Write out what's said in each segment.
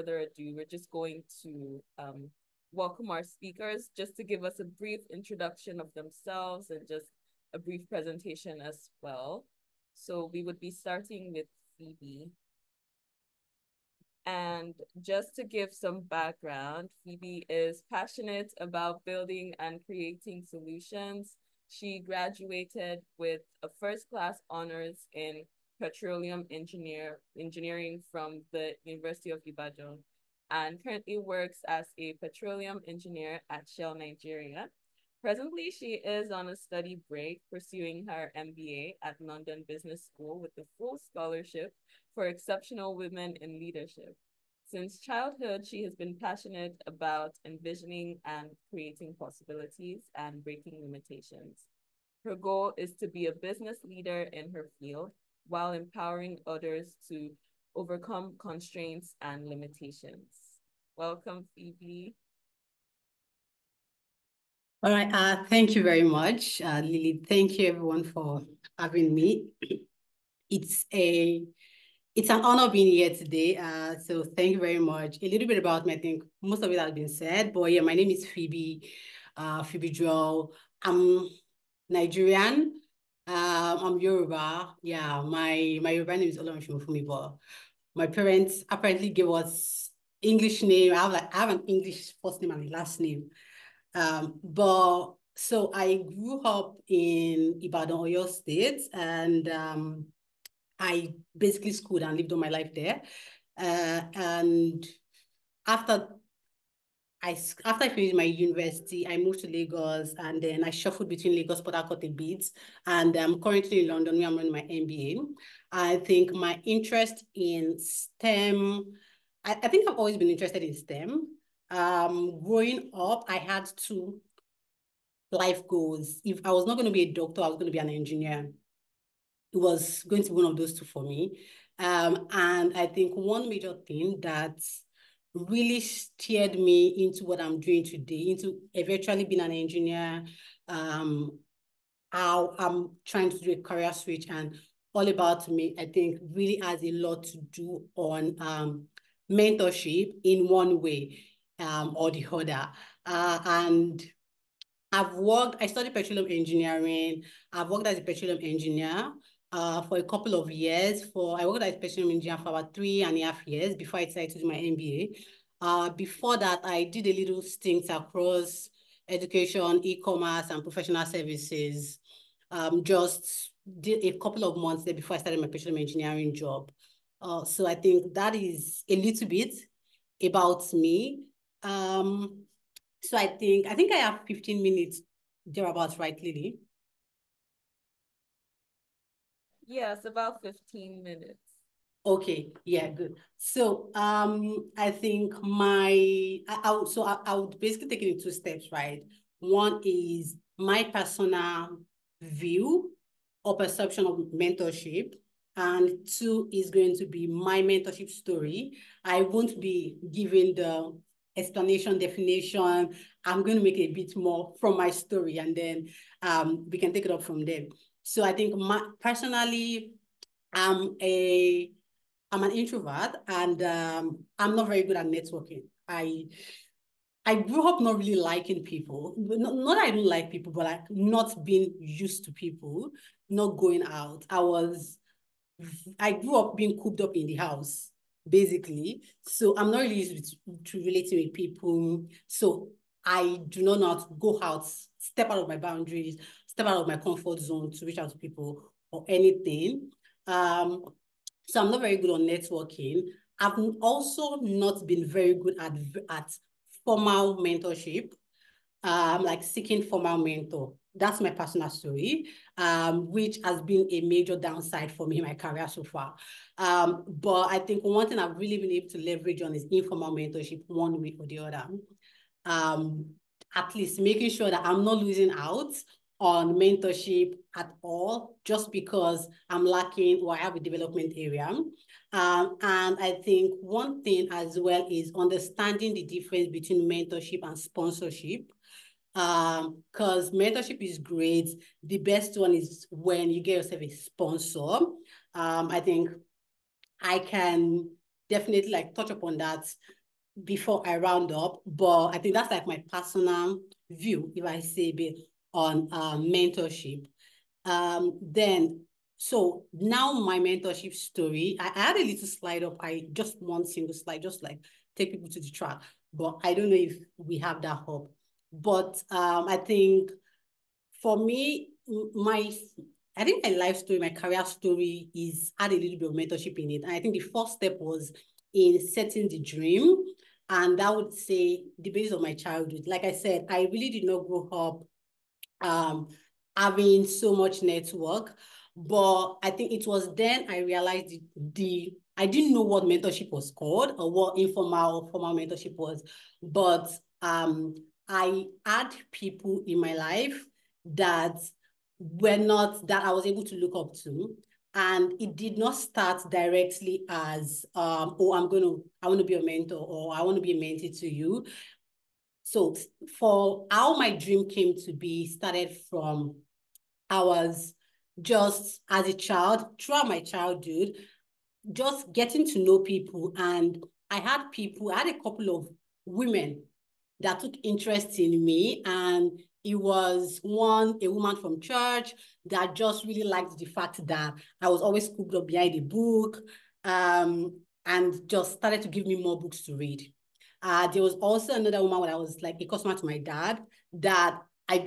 further ado, we're just going to welcome our speakers just to give us a brief introduction of themselves and just a brief presentation as well. So we would be starting with Phoebe. And just to give some background, Phoebe is passionate about building and creating solutions. She graduated with a first-class honors in Petroleum Engineering from the University of Ibadan and currently works as a petroleum engineer at Shell Nigeria. Presently, she is on a study break pursuing her MBA at London Business School with a full scholarship for exceptional women in leadership. Since childhood, she has been passionate about envisioning and creating possibilities and breaking limitations. Her goal is to be a business leader in her field while empowering others to overcome constraints and limitations. Welcome, Phoebe. All right, thank you very much, Lily. Thank you everyone for having me. It's an honor being here today. So thank you very much. A little bit about me, I think most of it has been said, but yeah, my name is Phoebe, Phoebe Joel. I'm Nigerian. I'm Yoruba. Yeah, my Yoruba name is Olorunfumi, but my parents apparently gave us English name. I have an English first name and a last name. But so I grew up in Ibadan, Oyo State, and I basically schooled and lived all my life there. And after I finished my university, I moved to Lagos, and then I shuffled between Lagos, Port Harcourt a bit, and I'm currently in London where I'm running my MBA. I think my interest in STEM, I think I've always been interested in STEM. Growing up, I had two life goals. If I was not going to be a doctor, I was going to be an engineer. It was going to be one of those two for me. And I think one major thing that really steered me into what I'm doing today, into eventually being an engineer, how I'm trying to do a career switch and all about me, I think really has a lot to do on mentorship in one way or the other. And I studied petroleum engineering. I've worked as a petroleum engineer for a couple of years. I worked as a petroleum engineer for about 3.5 years before I decided to do my MBA. Before that, I did a little stint across education, e-commerce, and professional services. Just did a couple of months there before I started my petroleum engineering job. So I think that is a little bit about me. So I think I have 15 minutes thereabouts, right, Lily? Yes, about 15 minutes. Okay, yeah, good. So I think I would basically take it in two steps, right? One is my personal view or perception of mentorship, and two is going to be my mentorship story. I won't be giving the explanation, definition. I'm going to make a bit more from my story, and then we can take it up from there. So I think personally, I'm an introvert, and I'm not very good at networking. I grew up not really liking people. Not that I don't like people, but like not being used to people, not going out. I grew up being cooped up in the house, basically. So I'm not really used to relating with people. So I do not go out, step out of my boundaries, step out of my comfort zone to reach out to people or anything. So I'm not very good on networking. I've also not been very good at formal mentorship, like seeking formal mentor. That's my personal story, which has been a major downside for me in my career so far. But I think one thing I've really been able to leverage on is informal mentorship one way or the other. At least making sure that I'm not losing out on mentorship at all, just because I'm lacking or I have a development area. And I think one thing as well is understanding the difference between mentorship and sponsorship. Because mentorship is great. The best one is when you get yourself a sponsor. I think I can definitely like touch upon that before I round up. But I think that's like my personal view, if I say a bit on mentorship. Then, so now my mentorship story, I had a little slide up. I just one single slide, just like take people to the track. But I don't know if we have that up. But I think for me, I think my life story, my career story is had a little bit of mentorship in it. And I think the first step was in setting the dream. And I would say the base of my childhood. Like I said, I really did not grow up having so much network. But I think it was then I realized I didn't know what mentorship was called or what informal or formal mentorship was. But I had people in my life that that I was able to look up to. And it did not start directly as, oh, I want to be a mentor or I want to be a mentee to you. So for how my dream came to be started from, I was just as a child, throughout my childhood, just getting to know people. And I had a couple of women that took interest in me. And it was a woman from church that just really liked the fact that I was always cooped up behind a book, and just started to give me more books to read. There was also another woman when I was like a customer to my dad that I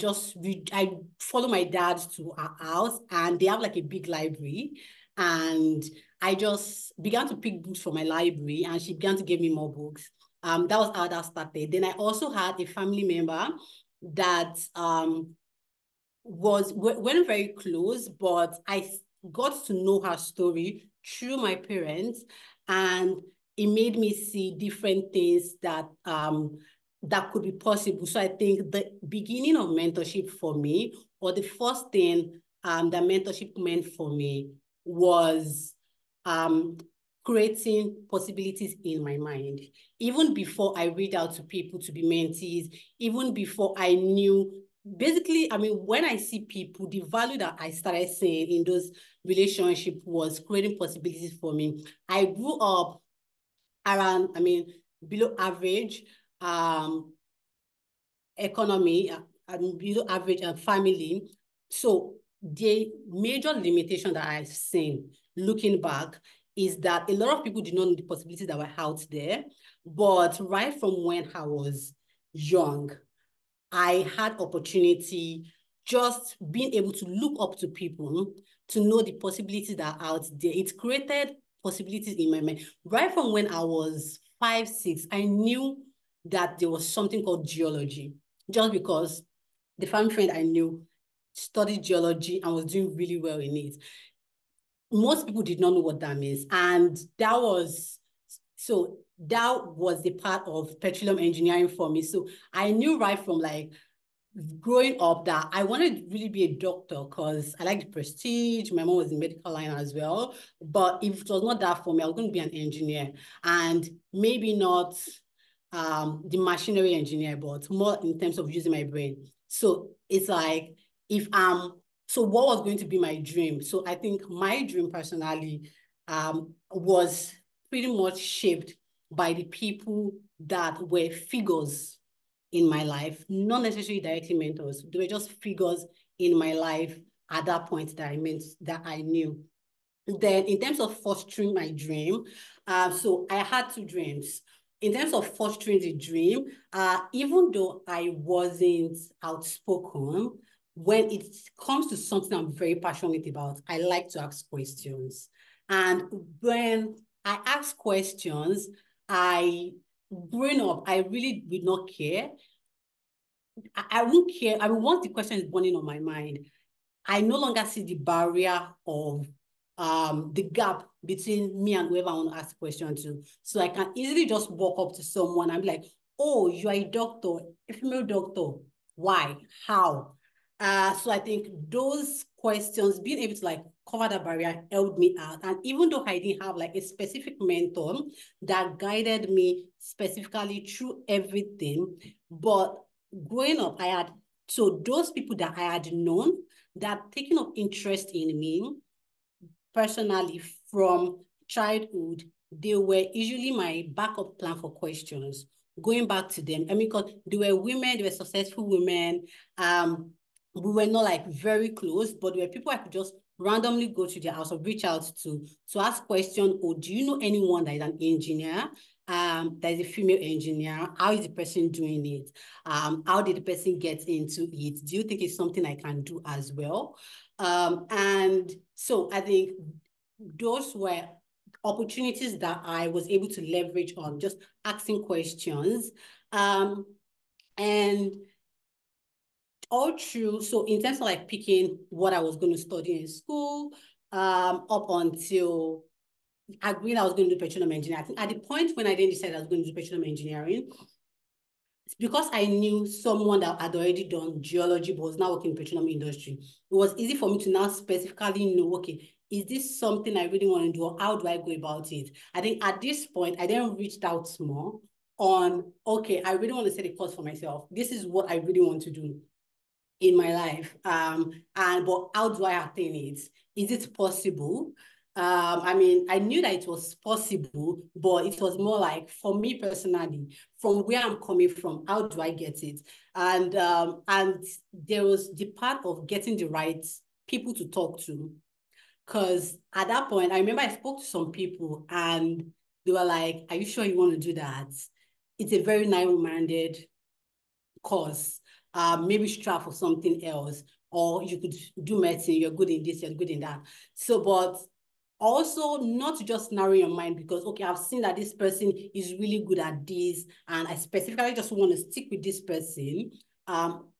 follow my dad to our house, and they have like a big library. And I just began to pick books from my library, and she began to give me more books. That was how that started. Then I also had a family member that weren't very close, but I got to know her story through my parents, and it made me see different things that that could be possible. So I think the beginning of mentorship for me, or the first thing that mentorship meant for me, was creating possibilities in my mind. Even before I read out to people to be mentees, even before I knew, basically, I mean, when I see people, the value that I started seeing in those relationships was creating possibilities for me. I grew up around, I mean, below average economy, below average family. So the major limitation that I've seen looking back is that a lot of people did not know the possibilities that were out there. But right from when I was young, I had opportunity just being able to look up to people, to know the possibilities that are out there. It created possibilities in my mind. Right from when I was 5, 6, I knew that there was something called geology, just because the family friend I knew studied geology and was doing really well in it. Most people did not know what that means. And that was the part of petroleum engineering for me. So I knew right from like growing up that I wanted to really be a doctor because I like the prestige. My mom was in medical line as well. But if it was not that for me, I was going to be an engineer, and maybe not the machinery engineer, but more in terms of using my brain. So it's like, so what was going to be my dream? So I think my dream personally was pretty much shaped by the people that were figures in my life, not necessarily directly mentors. They were just figures in my life at that point that I knew. Then in terms of fostering my dream, so I had 2 dreams. In terms of fostering the dream, even though I wasn't outspoken, when it comes to something I'm very passionate about, I like to ask questions. And when I ask questions, growing up, I really did not care. I won't care. I mean, once the question is burning on my mind, I no longer see the barrier of the gap between me and whoever I want to ask a question to. So I can easily just walk up to someone and be like, oh, you are a doctor, a female doctor. Why? How? So I think those questions, being able to like cover that barrier, helped me out. And even though I didn't have like a specific mentor that guided me specifically through everything, but growing up, so those people that I had known that taking up interest in me personally from childhood they were usually my backup plan for questions, going back to them. I mean, because they were women, they were successful women. We were not like very close, but there were people I could just randomly go to their house or reach out to ask questions. Or do you know anyone that is an engineer? That is a female engineer. How is the person doing it? How did the person get into it? Do you think it's something I can do as well? And so I think those were opportunities that I was able to leverage on just asking questions. And all true. So in terms of like picking what I was going to study in school, up until agreeing I was going to do petroleum engineering. I think at the point when I didn't decide I was going to do petroleum engineering, because I knew someone that had already done geology but was now working in the petroleum industry, it was easy for me to now specifically know, okay, is this something I really want to do, or how do I go about it? I think at this point, I then reached out more on, okay, I really want to set a course for myself. This is what I really want to do in my life. But how do I attain it? Is it possible? I mean, I knew that it was possible, but it was more like, for me personally, from where I'm coming from, how do I get it? And there was the part of getting the right people to talk to. Because at that point, I remember I spoke to some people and they were like, are you sure you want to do that? It's a very narrow-minded course. Maybe strive for something else, or you could do medicine, you're good in this, you're good in that. So, but also not to just narrow your mind because, okay, I've seen that this person is really good at this, and I specifically just want to stick with this person.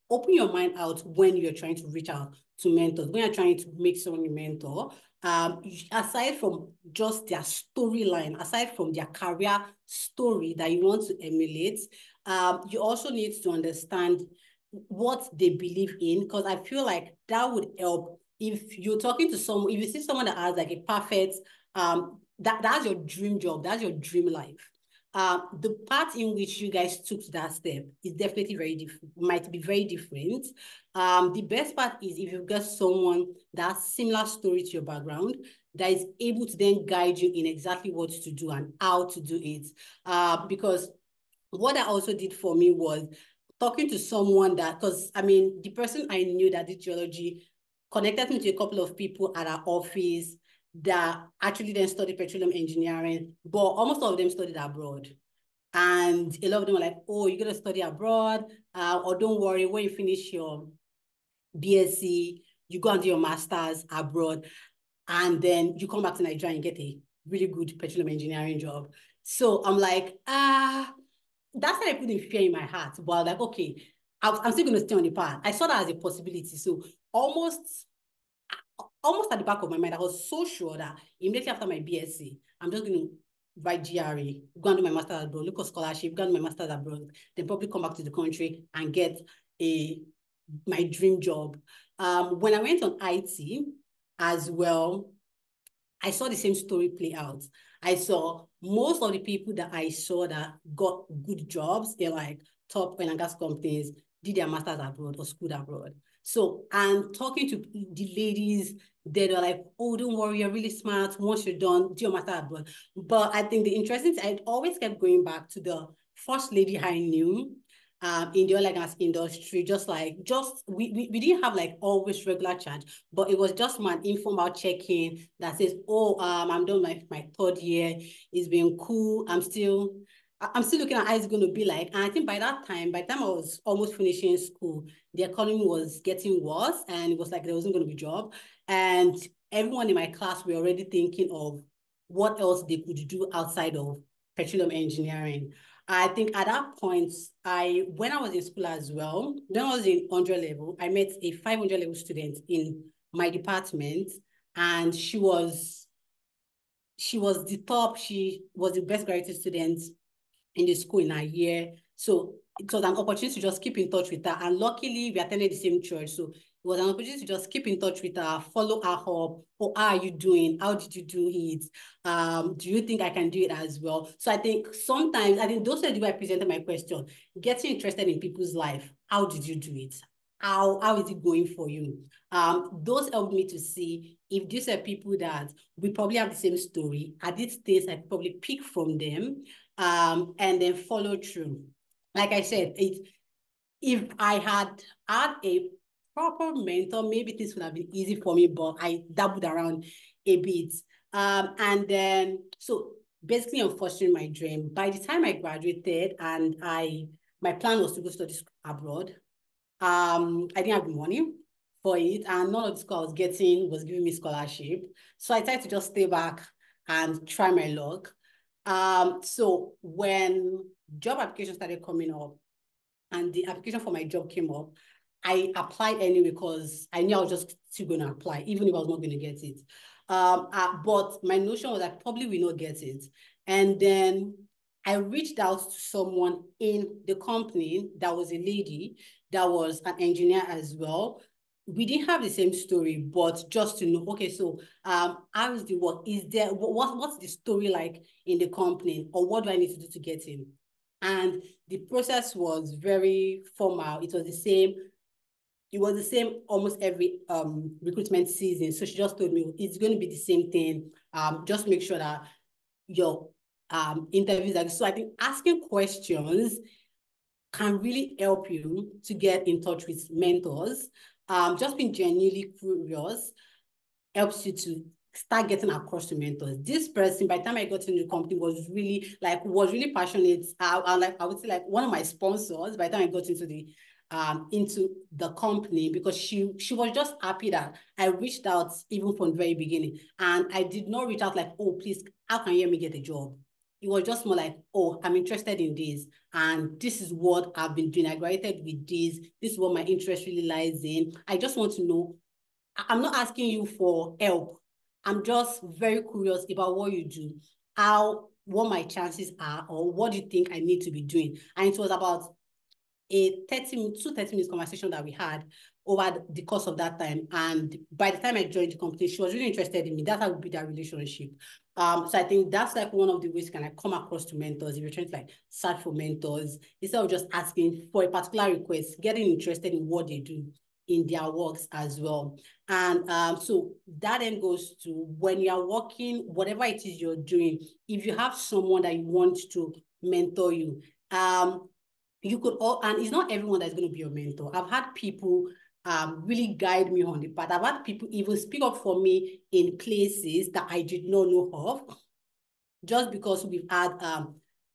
Open your mind out when you're trying to reach out to mentors, when you're trying to make someone your mentor. Aside from just their storyline, aside from their career story that you want to emulate, you also need to understand what they believe in, because I feel like that would help if you're talking to someone, if you see someone that has like a perfect, that's your dream job, that's your dream life. The part in which you guys took to that step is definitely very different, might be very different. The best part is if you've got someone that has similar story to your background, that is able to then guide you in exactly what to do and how to do it. Because what that also did for me was talking to someone that, because I mean, the person I knew that did geology connected me to a couple of people at our office that actually then studied petroleum engineering, but almost all of them studied abroad. And a lot of them were like, oh, you're going to study abroad, or don't worry, when you finish your BSc, you go and do your master's abroad, and then you come back to Nigeria and get a really good petroleum engineering job. So I'm like, that's why I put in fear in my heart. But I was like, okay, I'm still going to stay on the path. I saw that as a possibility. So almost at the back of my mind, I was so sure that immediately after my BSc, I'm just going to write GRE, go and do my master's abroad, look for scholarship, go and do my master's abroad, then probably come back to the country and get my dream job. When I went on IT as well, I saw the same story play out. I saw most of the people that I saw that got good jobs, they're like top oil and gas companies, did their masters abroad or schooled abroad. So, and talking to the ladies, they were like, oh, don't worry, you're really smart. Once you're done, do your master abroad. But I think the interesting thing, I always kept going back to the first lady I knew in the oil and gas industry, we didn't have like always regular chat, but it was just my informal check-in that says, oh, I'm done my third year. It's been cool. I'm still looking at how it's going to be like. And I think by the time I was almost finishing school, the economy was getting worse and it was like there wasn't going to be a job. And everyone in my class were already thinking of what else they could do outside of petroleum engineering. I think at that point, when I was in school as well, when I was in 100 level, I met a 500 level student in my department, and she was the top. She was the best graduated student in the school in her year. So it was an opportunity to just keep in touch with her. And luckily, we attended the same church. So it was an opportunity to just keep in touch with her, follow her up. Oh, how are you doing? How did you do it? Do you think I can do it as well? So I think those are the way I presented my question, getting interested in people's life. How did you do it? How is it going for you? Those helped me to see if these are people that we probably have the same story, at this stage, I probably pick from them and then follow through. Like I said, if I had a proper mentor, maybe this would have been easy for me, but I dabbled around a bit. And then, so basically, I'm pursuing my dream. By the time I graduated and my plan was to go study abroad, I didn't have the money for it, and none of the school I was getting was giving me scholarship. So I tried to just stay back and try my luck. So when job applications started coming up and the application for my job came up, I applied anyway because I knew I was just still going to apply, even if I was not going to get it. But my notion was I probably will not get it. And then I reached out to someone in the company that was a lady that was an engineer as well. We didn't have the same story, but just to know, okay, so how is the work? Is there what's the story like in the company, or what do I need to do to get in? And the process was very formal. It was the same almost every recruitment season. So she just told me it's going to be the same thing. Just make sure that your interviews are. So I think asking questions can really help you to get in touch with mentors. Just being genuinely curious helps you to start getting across to mentors. This person, by the time I got into the company, was really passionate. I would say like one of my sponsors. By the time I got into the company, because she was just happy that I reached out even from the very beginning, and I did not reach out like, oh please, how can you help me get a job? It was just more like, oh, I'm interested in this, and this is what I've been doing. I graduated with this. This is what my interest really lies in. I just want to know. I'm not asking you for help. I'm just very curious about what you do, what my chances are, or what do you think I need to be doing. And it was about a 30 minutes conversation that we had over the course of that time. And by the time I joined the company, she was really interested in me. That's how we built that relationship. So I think that's like one of the ways can I come across to mentors if you're trying to like search for mentors, instead of just asking for a particular request, getting interested in what they do in their works as well. And so that then goes to when you're working, whatever it is you're doing, if you have someone that you want to mentor you, you could and it's not everyone that's going to be your mentor. I've had people really guide me on the path. I've had people even speak up for me in places that I did not know of, just because we've had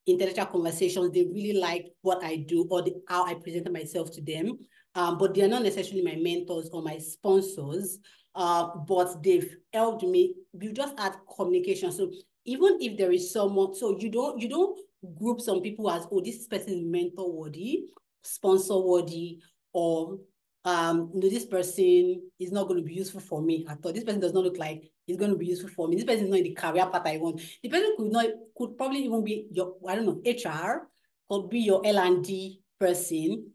intellectual conversations. They really like what I do or how I presented myself to them. But they're not necessarily my mentors or my sponsors, but they've helped me. We just had communication. So even if there is someone, so you don't group some people as, oh, this person is mentor worthy, sponsor worthy, or no, this person is not going to be useful for me at all. This person does not look like it's going to be useful for me. This person is not in the career path I want. The person could probably even be your, I don't know, HR, could be your L&D person,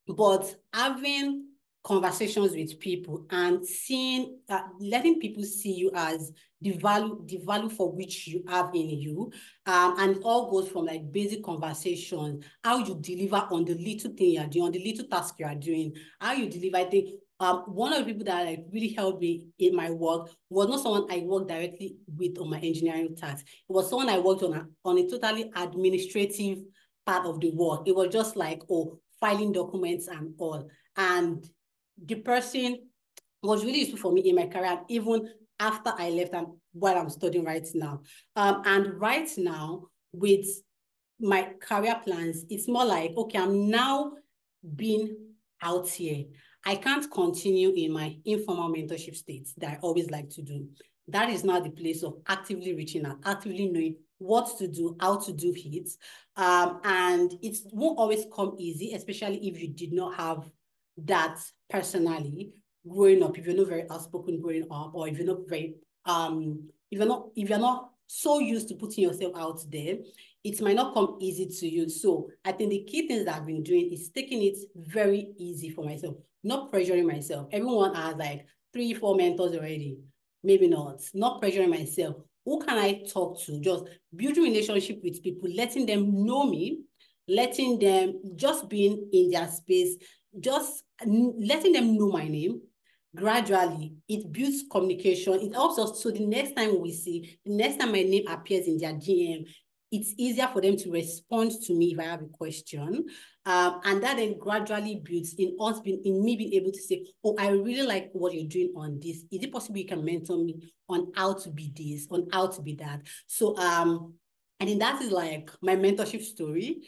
but having conversations with people and seeing, letting people see you as the value for which you have in you. And it all goes from like basic conversations, how you deliver on the little thing you're doing, on the little task you are doing, how you deliver. I think one of the people that like really helped me in my work was not someone I worked directly with on my engineering task. It was someone I worked on a totally administrative part of the work. It was just like, oh, filing documents and all. And the person was really useful for me in my career, even after I left and while I'm studying right now. And right now, with my career plans, it's more like, okay, I'm now being out here. I can't continue in my informal mentorship state that I always like to do. That is not the place of actively reaching out, actively knowing what to do, how to do it. And it won't always come easy, especially if you did not have that personally growing up, if you're not very outspoken growing up, or if you're not very, if you're not so used to putting yourself out there, it might not come easy to you. So I think the key things that I've been doing is taking it very easy for myself, not pressuring myself. Everyone has like 3-4 mentors already. Maybe not pressuring myself. Who can I talk to? Just building relationship with people, letting them know me, letting them just being in their space, just letting them know my name, gradually it builds communication. It helps us. So the next time my name appears in their DM, it's easier for them to respond to me if I have a question. And that then gradually builds in me being able to say, oh, I really like what you're doing on this. Is it possible you can mentor me on how to be this, on how to be that? So, I think that is like my mentorship story.